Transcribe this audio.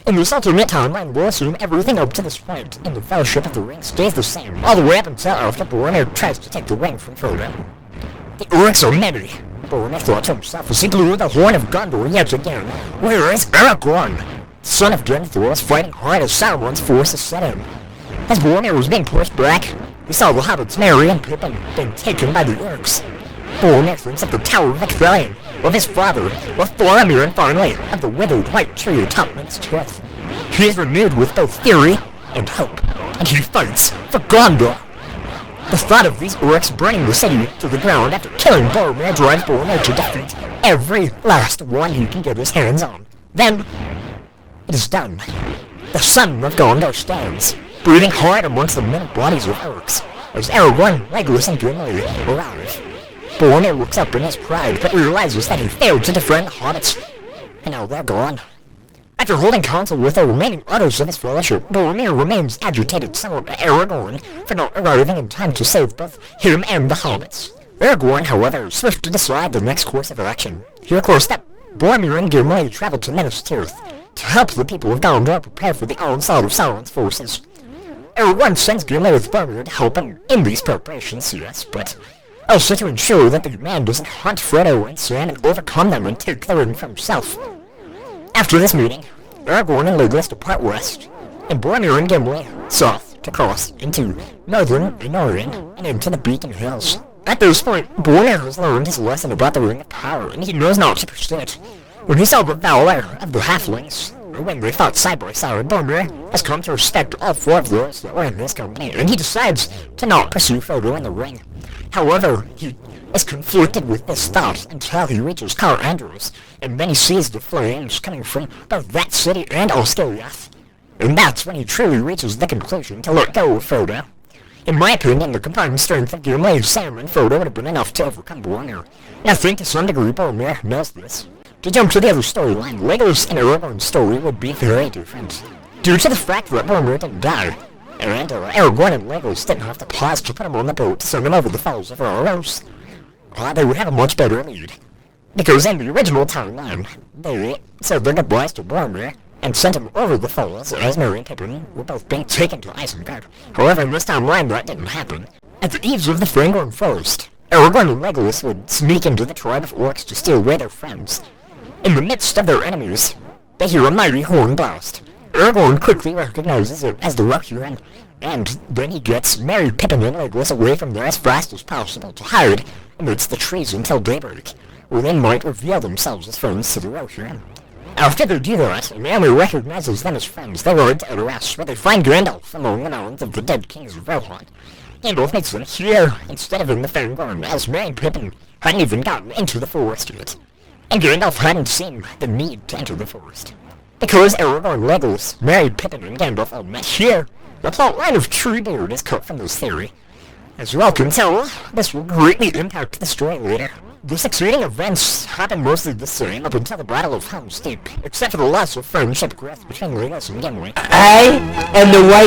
In this alternate timeline, we'll assume everything up to this point in the Fellowship of the Ring stays the same, all the way up until after Boromir tries to take the ring from Frodo. The orcs are many. Boromir thought to himself as he blew the horn of Gondor yet again. Where is Aragorn? The son of Denethor was fighting hard as Sauron's forces set in. As Boromir was being pushed back, he saw the hobbits Merry and Pippin being taken by the orcs. Boromir thinks of the Tower of Ithilien, of his father, of Boromir, and finally, of the withered white tree atop Minas Tirith. He is renewed with both fury and hope, and he fights for Gondor. The thought of these orcs burning the city to the ground after killing Boromir drives Boromir to defeat every last one he can get his hands on. Then, it is done. The son of Gondor stands, breathing hard amongst the many bodies of orcs, as Aragorn, Legolas, and Gimli arrive. Boromir looks up in his pride, but realizes that he failed to defend the hobbits, and now they're gone. After holding counsel with the remaining others of his fellowship, Boromir remains agitated somewhat at Aragorn for not arriving in time to save both him and the hobbits. Aragorn, however, is swift to decide the next course of action. He requests that Boromir and Gimli travel to Minas Tirith to help the people of Gondor prepare for the onslaught of Sauron's forces. Aragorn sends Gimli with Boromir to help him in these preparations, yes, but also to ensure that the man doesn't hunt Frodo and Sam and overcome them and take the ring for himself. After this meeting, Aragorn and Legolas depart west, and Boromir and Gimli south to cross into northern Enorien and into the Beacon Hills. At this point, Boromir has learned his lesson about the Ring of Power, and he knows not to pursue it. When he saw the valor of the halflings, or when they fought side by side, Boromir has come to respect all four of those that were in his company, and he decides to not pursue Frodo in the ring. However, he is conflicted with this thought until he reaches Car Andros, and then he sees the flames coming from both that city and Osgiliath. And that's when he truly reaches the conclusion to let go of Frodo. In my opinion, the combined strength of Gimli, Sam, and Frodo would have been enough to overcome Boromir. And I think to some degree Boromir knows this. To jump to the other storyline, Legolas and Aragorn's story would be very different. Due to the fact that Boromir didn't die, and Aragorn and Legolas didn't have to pause to put him on the boat to send him over the falls of Aros, they would have a much better lead. Because in the original timeline, they said their goodbyes to Boromir and sent him over the falls as Merry and Pippin were both being taken to Isengard. However, in this timeline, that didn't happen. At the eaves of the Fangorn Forest, Aragorn and Legolas would sneak into the tribe of orcs to steal away their friends. In the midst of their enemies, they hear a mighty horn blast. Aragorn quickly recognizes it as the Rohirrim, and then he gets Merry, Pippin, and Legolas away from there as fast as possible to hide amidst the trees until daybreak, where they might reveal themselves as friends to the Rohirrim. After they do that, and Merry recognizes them as friends, they ride to Edoras, where they find Gandalf among the mounds of the dead kings of Rohan. Gandalf meets them here instead of in the Fangorn, as Merry and Pippin hadn't even gotten into the forest yet, and Gandalf hadn't seen the need to enter the forest. Because Aragorn, Legolas, Merry, Pippin, and Gandalf all met here, the plotline of Treebeard is cut from this theory. As you all can tell, this will greatly impact the story later. The succeeding events happen mostly the same up until the Battle of Helm's Deep, except for the loss of friendship growth between Legolas and Gimli. I am the white